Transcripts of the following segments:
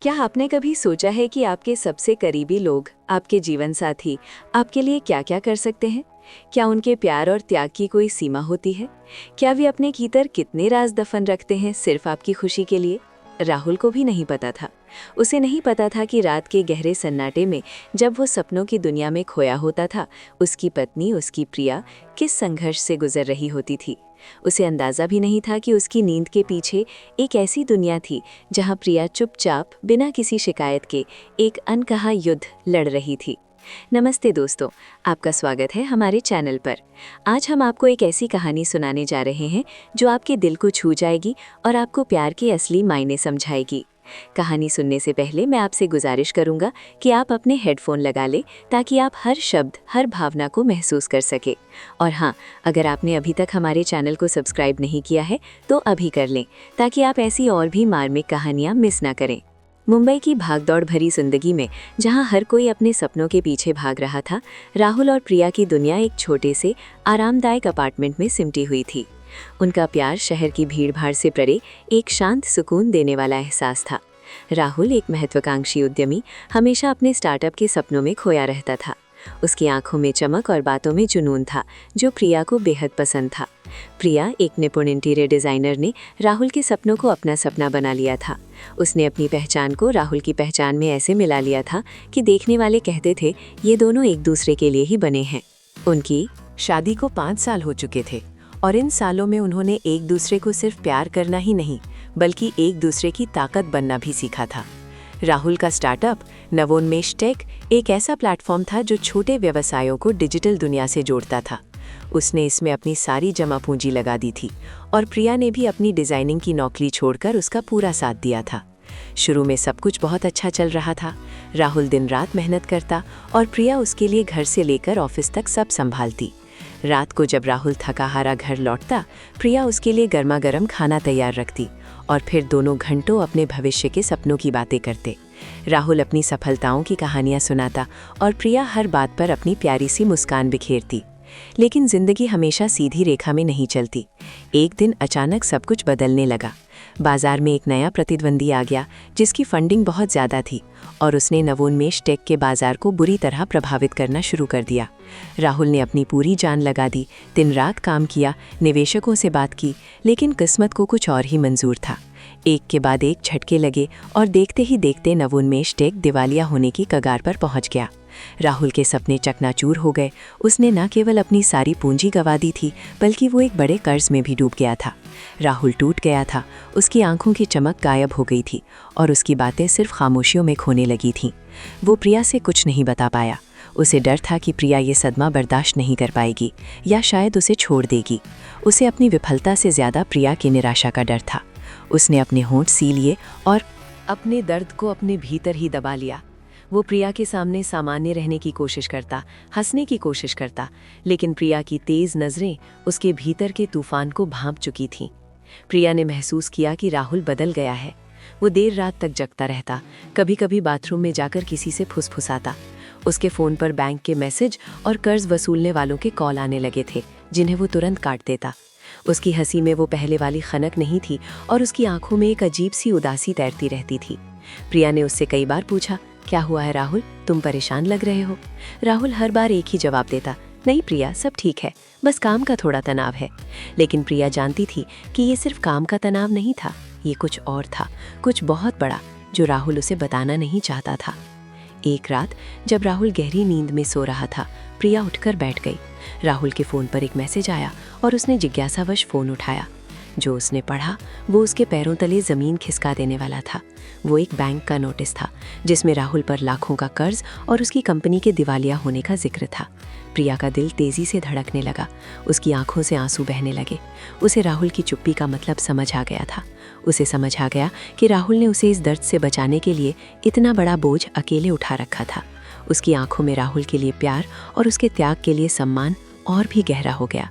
क्या आपने कभी सोचा है कि आपके सबसे करीबी लोग, आपके जीवन साथी, आपके लिए क्या-क्या कर सकते हैं? क्या उनके प्यार और त्याग की कोई सीमा होती है? क्या वे अपने भीतर कितने राज दफन रखते हैं सिर्फ आपकी खुशी के लिए? राहुल को भी नहीं पता था। उसे नहीं पता था कि रात के गहरे सन्नाटे में जब वो सपनों की दुनिया में खोया होता था, उसकी पत्नी, उसकी प्रिया किस संघर्ष से गुजर रही होती थी। उसे अंदाजा भी नहीं था कि उसकी नींद के पीछे एक ऐसी दुनिया थी जहां प्रिया चुपचाप बिना किसी शिकायत के एक अनकहा युद्ध लड़ रही थी। नमस्ते दोस्तों, आपका स्वागत है हमारे चैनल पर। आज हम आपको एक ऐसी कहानी सुनाने जा रहे हैं जो आपके दिल को छू जाएगी और आपको प्यार के असली मायने समझाएगी। कहानी सुनने से पहले मैं आपसे गुजारिश करूंगा कि आप अपने हेडफोन लगा लें ताकि आप हर शब्द, हर भावना को महसूस कर सके। और हाँ, अगर आपने अभी तक हमारे चैनल को सब्सक्राइब नहीं किया है तो अभी कर लें ताकि आप ऐसी और भी मार्मिक कहानियाँ मिस ना करें। मुंबई की भागदौड़ भरी जिंदगी में जहां हर कोई अपने सपनों के पीछे भाग रहा था, राहुल और प्रिया की दुनिया एक छोटे से आरामदायक अपार्टमेंट में सिमटी हुई थी। उनका प्यार शहर की भीड़भाड़ से परे एक शांत सुकून देने वाला एहसास था। राहुल एक महत्वाकांक्षी उद्यमी, हमेशा अपने स्टार्टअप के सपनों में खोया रहता था। उसकी आंखों में चमक और बातों में जुनून था जो प्रिया को बेहद पसंद था। प्रिया, एक निपुण इंटीरियर डिजाइनर, ने राहुल के सपनों को अपना सपना बना लिया था। उसने अपनी पहचान को राहुल की पहचान में ऐसे मिला लिया था कि देखने वाले कहते थे ये दोनों एक दूसरे के लिए ही बने हैं। उनकी शादी को 5 साल हो चुके थे और इन सालों में उन्होंने एक दूसरे को सिर्फ प्यार करना ही नहीं बल्कि एक दूसरे की ताकत बनना भी सीखा था। राहुल का स्टार्टअप नवोन्मेष टेक एक ऐसा प्लेटफॉर्म था जो छोटे व्यवसायों को डिजिटल दुनिया से जोड़ता था। उसने इसमें अपनी सारी जमा पूंजी लगा दी थी और प्रिया ने भी अपनी डिजाइनिंग की नौकरी छोड़कर उसका पूरा साथ दिया था। शुरू में सब कुछ बहुत अच्छा चल रहा था। राहुल दिन रात मेहनत करता और प्रिया उसके लिए घर से लेकर ऑफिस तक सब संभालती। रात को जब राहुल थका हारा घर लौटता, प्रिया उसके लिए गर्मा गर्म खाना तैयार रखती और फिर दोनों घंटों अपने भविष्य के सपनों की बातें करते। राहुल अपनी सफलताओं की कहानियां सुनाता और प्रिया हर बात पर अपनी प्यारी सी मुस्कान बिखेरती। लेकिन जिंदगी हमेशा सीधी रेखा में नहीं चलती। एक दिन अचानक सब कुछ बदलने लगा। बाजार में एक नया प्रतिद्वंदी आ गया जिसकी फंडिंग बहुत ज़्यादा थी और उसने नवोन्मेष टेक के बाजार को बुरी तरह प्रभावित करना शुरू कर दिया। राहुल ने अपनी पूरी जान लगा दी, दिन रात काम किया, निवेशकों से बात की, लेकिन किस्मत को कुछ और ही मंजूर था। एक के बाद एक झटके लगे और देखते ही देखते नवोन्मेष टेक दिवालिया होने की कगार पर पहुंच गया। राहुल के सपने चकनाचूर हो गए। उसने न केवल अपनी सारी पूंजी गंवा दी थी बल्कि वो एक बड़े कर्ज में भी डूब गया था। राहुल टूट गया था, उसकी आंखों की चमक गायब हो गई थी और उसकी बातें सिर्फ खामोशियों में खोने लगी थीं। वो प्रिया से कुछ नहीं बता पाया। उसे डर था कि प्रिया ये सदमा बर्दाश्त नहीं कर पाएगी या शायद उसे छोड़ देगी। उसे अपनी विफलता से ज़्यादा प्रिया की निराशा का डर था। उसने अपने होंठ सी लिए और अपने दर्द को अपने भीतर ही दबा लिया। वो प्रिया के सामने सामान्य रहने की कोशिश करता, हंसने की कोशिश करता, लेकिन प्रिया की तेज नज़रें उसके भीतर के तूफान को भांप चुकी थीं। प्रिया ने महसूस किया कि राहुल बदल गया है। वो देर रात तक जगता रहता, कभी कभी बाथरूम में जाकर किसी से फुसफुसाता। उसके फ़ोन पर बैंक के मैसेज और कर्ज वसूलने वालों के कॉल आने लगे थे जिन्हें वो तुरंत काट देता। उसकी हंसी में वो पहले वाली खनक नहीं थी और उसकी आंखों में एक अजीब सी उदासी तैरती रहती थी। प्रिया ने उससे कई बार पूछा, क्या हुआ है राहुल, तुम परेशान लग रहे हो? राहुल हर बार एक ही जवाब देता, नहीं प्रिया, सब ठीक है, बस काम का थोड़ा तनाव है। लेकिन प्रिया जानती थी कि ये सिर्फ काम का तनाव नहीं था, ये कुछ और था, कुछ बहुत बड़ा जो राहुल उसे बताना नहीं चाहता था। एक रात जब राहुल गहरी नींद में सो रहा था, प्रिया उठकर बैठ गई। राहुल के फ़ोन पर एक मैसेज आया और उसने जिज्ञासावश फ़ोन उठाया। जो उसने पढ़ा वो उसके पैरों तले ज़मीन खिसका देने वाला था। वो एक बैंक का नोटिस था जिसमें राहुल पर लाखों का कर्ज और उसकी कंपनी के दिवालिया होने का जिक्र था। प्रिया का दिल तेज़ी से धड़कने लगा, उसकी आंखों से आंसू बहने लगे। उसे राहुल की चुप्पी का मतलब समझ आ गया था। उसे समझ आ गया कि राहुल ने उसे इस दर्द से बचाने के लिए इतना बड़ा बोझ अकेले उठा रखा था। उसकी आंखों में राहुल के लिए प्यार और उसके त्याग के लिए सम्मान और भी गहरा हो गया।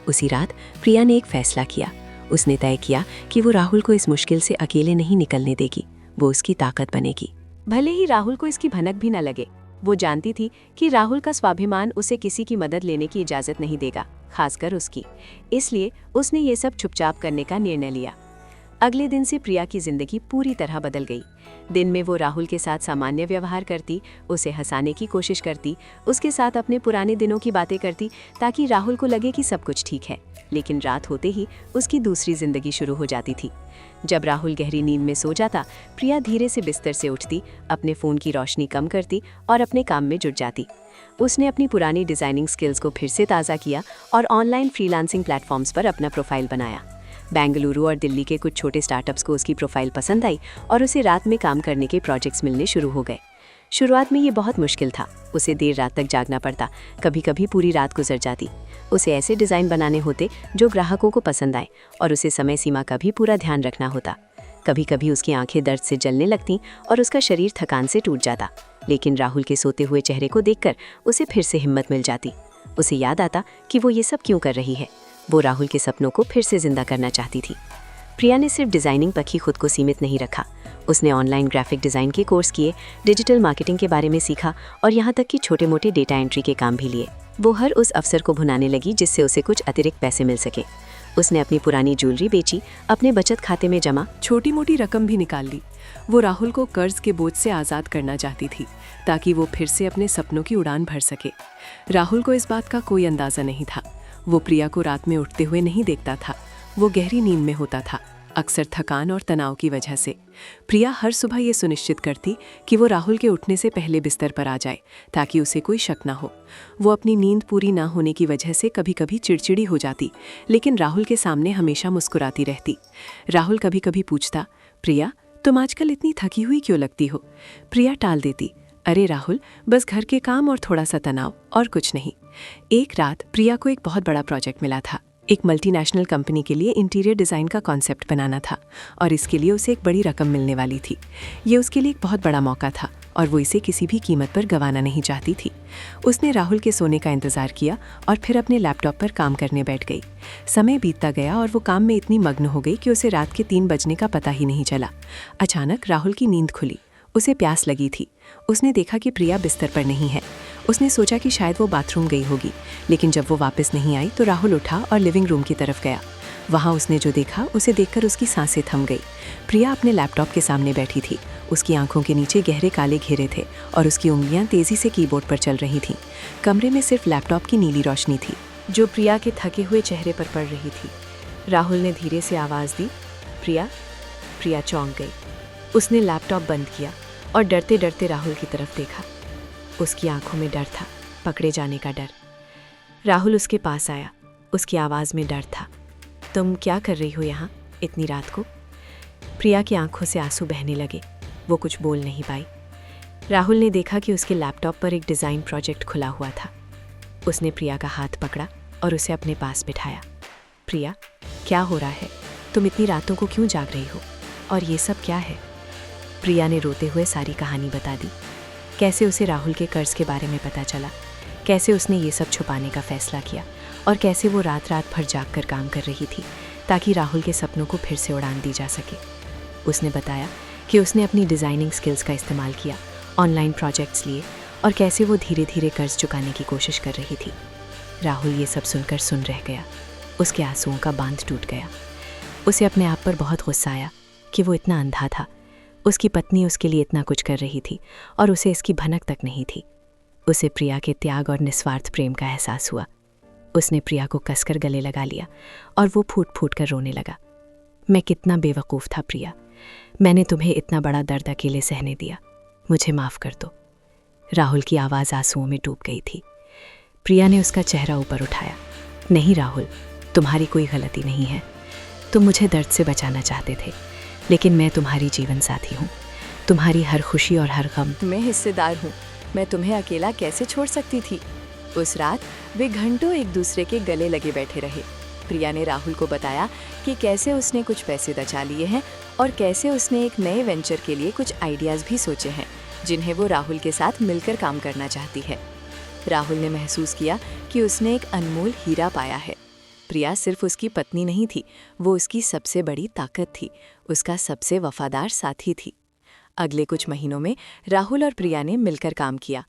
उसी रात प्रिया ने एक फैसला किया। उसने तय किया कि वो राहुल को इस मुश्किल से अकेले नहीं निकलने देगी, वो उसकी ताकत बनेगी। भले ही राहुल को इसकी भनक भी न लगे। वो जानती थी कि राहुल का स्वाभिमान उसे किसी की मदद लेने की इजाज़त नहीं देगा, खासकर उसकी। इसलिए उसने ये सब चुपचाप करने का निर्णय लिया। अगले दिन से प्रिया की जिंदगी पूरी तरह बदल गई। दिन में वो राहुल के साथ सामान्य व्यवहार करती, उसे हंसाने की कोशिश करती, उसके साथ अपने पुराने दिनों की बातें करती ताकि राहुल को लगे कि सब कुछ ठीक है। लेकिन रात होते ही उसकी दूसरी जिंदगी शुरू हो जाती थी। जब राहुल गहरी नींद में सो जाता, प्रिया धीरे से बिस्तर से उठती, अपने फ़ोन की रोशनी कम करती और अपने काम में जुट जाती। उसने अपनी पुरानी डिज़ाइनिंग स्किल्स को फिर से ताज़ा किया और ऑनलाइन फ्रीलांसिंग प्लेटफॉर्म्स पर अपना प्रोफाइल बनाया। बेंगलुरु और दिल्ली के कुछ छोटे स्टार्टअप्स को उसकी प्रोफाइल पसंद आई और उसे रात में काम करने के प्रोजेक्ट्स मिलने शुरू हो गए। शुरुआत में ये बहुत मुश्किल था, उसे देर रात तक जागना पड़ता, कभी कभी पूरी रात गुजर जाती। उसे ऐसे डिज़ाइन बनाने होते जो ग्राहकों को पसंद आए और उसे समय सीमा का भी पूरा ध्यान रखना होता। कभी कभी उसकी आंखें दर्द से जलने लगतीं और उसका शरीर थकान से टूट जाता। लेकिन राहुल के सोते हुए चेहरे को देखकर उसे फिर से हिम्मत मिल जाती। उसे याद आता कि वो ये सब क्यों कर रही है। वो राहुल के सपनों को फिर से जिंदा करना चाहती थी। प्रिया ने सिर्फ डिज़ाइनिंग तक ही खुद को सीमित नहीं रखा। उसने ऑनलाइन ग्राफिक डिज़ाइन के कोर्स किए, डिजिटल मार्केटिंग के बारे में सीखा और यहाँ तक कि छोटे मोटे डेटा एंट्री के काम भी लिए। वो हर उस अवसर को भुनाने लगी जिससे उसे कुछ अतिरिक्त पैसे मिल सके। उसने अपनी पुरानी ज्वेलरी बेची, अपने बचत खाते में जमा छोटी मोटी रकम भी निकाल ली। वो राहुल को कर्ज के बोझ से आज़ाद करना चाहती थी ताकि वो फिर से अपने सपनों की उड़ान भर सके। राहुल को इस बात का कोई अंदाज़ा नहीं था। वो प्रिया को रात में उठते हुए नहीं देखता था। वो गहरी नींद में होता था, अक्सर थकान और तनाव की वजह से। प्रिया हर सुबह ये सुनिश्चित करती कि वो राहुल के उठने से पहले बिस्तर पर आ जाए ताकि उसे कोई शक ना हो। वो अपनी नींद पूरी ना होने की वजह से कभी कभी चिड़चिड़ी हो जाती, लेकिन राहुल के सामने हमेशा मुस्कुराती रहती। राहुल कभी कभी पूछता, प्रिया तुम आजकल इतनी थकी हुई क्यों लगती हो? प्रिया टाल देती, अरे राहुल, बस घर के काम और थोड़ा सा तनाव, और कुछ नहीं। एक रात प्रिया को एक बहुत बड़ा प्रोजेक्ट मिला था। एक मल्टीनेशनल कंपनी के लिए इंटीरियर डिज़ाइन का कॉन्सेप्ट बनाना था और इसके लिए उसे एक बड़ी रकम मिलने वाली थी। ये उसके लिए एक बहुत बड़ा मौका था और वो इसे किसी भी कीमत पर गंवाना नहीं चाहती थी। उसने राहुल के सोने का इंतज़ार किया और फिर अपने लैपटॉप पर काम करने बैठ गई। समय बीतता गया और वो काम में इतनी मग्न हो गई कि उसे रात के 3 बजने का पता ही नहीं चला। अचानक राहुल की नींद खुली। उसे प्यास लगी थी। उसने देखा कि प्रिया बिस्तर पर नहीं है। उसने सोचा कि शायद वो बाथरूम गई होगी, लेकिन जब वो वापस नहीं आई तो राहुल उठा और लिविंग रूम की तरफ गया। वहाँ उसने जो देखा उसे देखकर उसकी सांसें थम गई। प्रिया अपने लैपटॉप के सामने बैठी थी। उसकी आंखों के नीचे गहरे काले घेरे थे और उसकी उंगलियां तेजी से कीबोर्ड पर चल रही थीं। कमरे में सिर्फ लैपटॉप की नीली रोशनी थी जो प्रिया के थके हुए चेहरे पर पड़ रही थी। राहुल ने धीरे से आवाज़ दी, प्रिया। प्रिया चौंक गई। उसने लैपटॉप बंद किया और डरते डरते राहुल की तरफ देखा। उसकी आंखों में डर था, पकड़े जाने का डर। राहुल उसके पास आया। उसकी आवाज़ में डर था। तुम क्या कर रही हो यहाँ इतनी रात को? प्रिया की आंखों से आंसू बहने लगे। वो कुछ बोल नहीं पाई। राहुल ने देखा कि उसके लैपटॉप पर एक डिज़ाइन प्रोजेक्ट खुला हुआ था। उसने प्रिया का हाथ पकड़ा और उसे अपने पास बिठाया। प्रिया, क्या हो रहा है? तुम इतनी रातों को क्यों जाग रही हो? और ये सब क्या है? प्रिया ने रोते हुए सारी कहानी बता दी। कैसे उसे राहुल के कर्ज के बारे में पता चला, कैसे उसने ये सब छुपाने का फैसला किया और कैसे वो रात रात भर जाग कर काम कर रही थी ताकि राहुल के सपनों को फिर से उड़ान दी जा सके। उसने बताया कि उसने अपनी डिज़ाइनिंग स्किल्स का इस्तेमाल किया, ऑनलाइन प्रोजेक्ट्स लिए और कैसे वो धीरे धीरे कर्ज चुकाने की कोशिश कर रही थी। राहुल ये सब सुनकर सुन रह गया। उसके आंसुओं का बांध टूट गया। उसे अपने आप पर बहुत गुस्सा आया कि वो इतना अंधा था। उसकी पत्नी उसके लिए इतना कुछ कर रही थी और उसे इसकी भनक तक नहीं थी। उसे प्रिया के त्याग और निस्वार्थ प्रेम का एहसास हुआ। उसने प्रिया को कसकर गले लगा लिया और वो फूट फूट कर रोने लगा। मैं कितना बेवकूफ़ था प्रिया, मैंने तुम्हें इतना बड़ा दर्द अकेले सहने दिया, मुझे माफ़ कर दो। राहुल की आवाज़ आंसुओं में डूब गई थी। प्रिया ने उसका चेहरा ऊपर उठाया। नहीं राहुल, तुम्हारी कोई गलती नहीं है। तुम मुझे दर्द से बचाना चाहते थे, लेकिन मैं तुम्हारी जीवन साथी हूँ। तुम्हारी हर खुशी और हर गम मैं हिस्सेदार हूँ। मैं तुम्हें अकेला कैसे छोड़ सकती थी? उस रात वे घंटों एक दूसरे के गले लगे बैठे रहे। प्रिया ने राहुल को बताया कि कैसे उसने कुछ पैसे बचा लिए हैं और कैसे उसने एक नए वेंचर के लिए कुछ आइडियाज़ भी सोचे हैं जिन्हें वो राहुल के साथ मिलकर काम करना चाहती है। राहुल ने महसूस किया कि उसने एक अनमोल हीरा पाया है। प्रिया सिर्फ उसकी पत्नी नहीं थी, वो उसकी सबसे बड़ी ताकत थी, उसका सबसे वफादार साथी थी। अगले कुछ महीनों में राहुल और प्रिया ने मिलकर काम किया।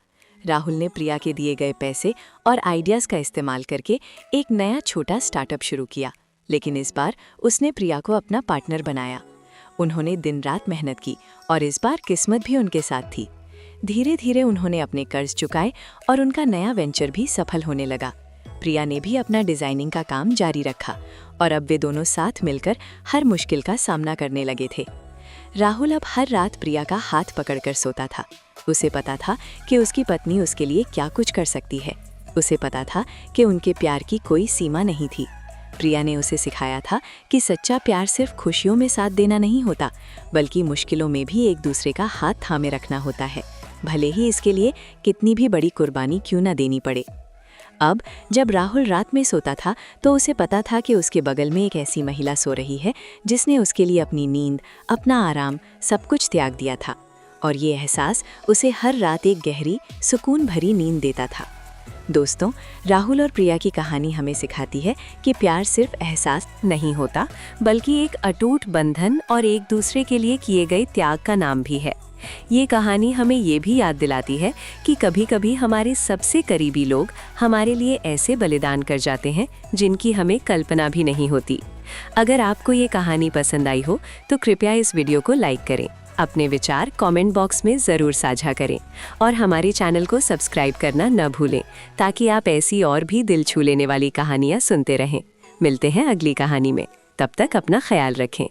राहुल ने प्रिया के दिए गए पैसे और आइडियाज़ का इस्तेमाल करके एक नया छोटा स्टार्टअप शुरू किया, लेकिन इस बार उसने प्रिया को अपना पार्टनर बनाया। उन्होंने दिन रात मेहनत की और इस बार किस्मत भी उनके साथ थी। धीरे धीरे उन्होंने अपने कर्ज चुकाए और उनका नया वेंचर भी सफल होने लगा। प्रिया ने भी अपना डिजाइनिंग का काम जारी रखा और अब वे दोनों साथ मिलकर हर मुश्किल का सामना करने लगे थे। राहुल अब हर रात प्रिया का हाथ पकड़कर सोता था। उसे पता था कि उसकी पत्नी उसके लिए क्या कुछ कर सकती है। उसे पता था कि उनके प्यार की कोई सीमा नहीं थी। प्रिया ने उसे सिखाया था कि सच्चा प्यार सिर्फ खुशियों में साथ देना नहीं होता, बल्कि मुश्किलों में भी एक दूसरे का हाथ थामे रखना होता है, भले ही इसके लिए कितनी भी बड़ी कुर्बानी क्यों न देनी पड़े। अब जब राहुल रात में सोता था तो उसे पता था कि उसके बगल में एक ऐसी महिला सो रही है जिसने उसके लिए अपनी नींद, अपना आराम, सब कुछ त्याग दिया था। और ये एहसास उसे हर रात एक गहरी, सुकून भरी नींद देता था। दोस्तों, राहुल और प्रिया की कहानी हमें सिखाती है कि प्यार सिर्फ एहसास नहीं होता, बल्कि एक अटूट बंधन और एक दूसरे के लिए किए गए त्याग का नाम भी है। ये कहानी हमें ये भी याद दिलाती है कि कभी कभी हमारे सबसे करीबी लोग हमारे लिए ऐसे बलिदान कर जाते हैं जिनकी हमें कल्पना भी नहीं होती। अगर आपको ये कहानी पसंद आई हो तो कृपया इस वीडियो को लाइक करें, अपने विचार कमेंट बॉक्स में ज़रूर साझा करें और हमारे चैनल को सब्सक्राइब करना न भूलें, ताकि आप ऐसी और भी दिल छू लेने वाली कहानियाँ सुनते रहें। मिलते हैं अगली कहानी में, तब तक अपना ख्याल रखें।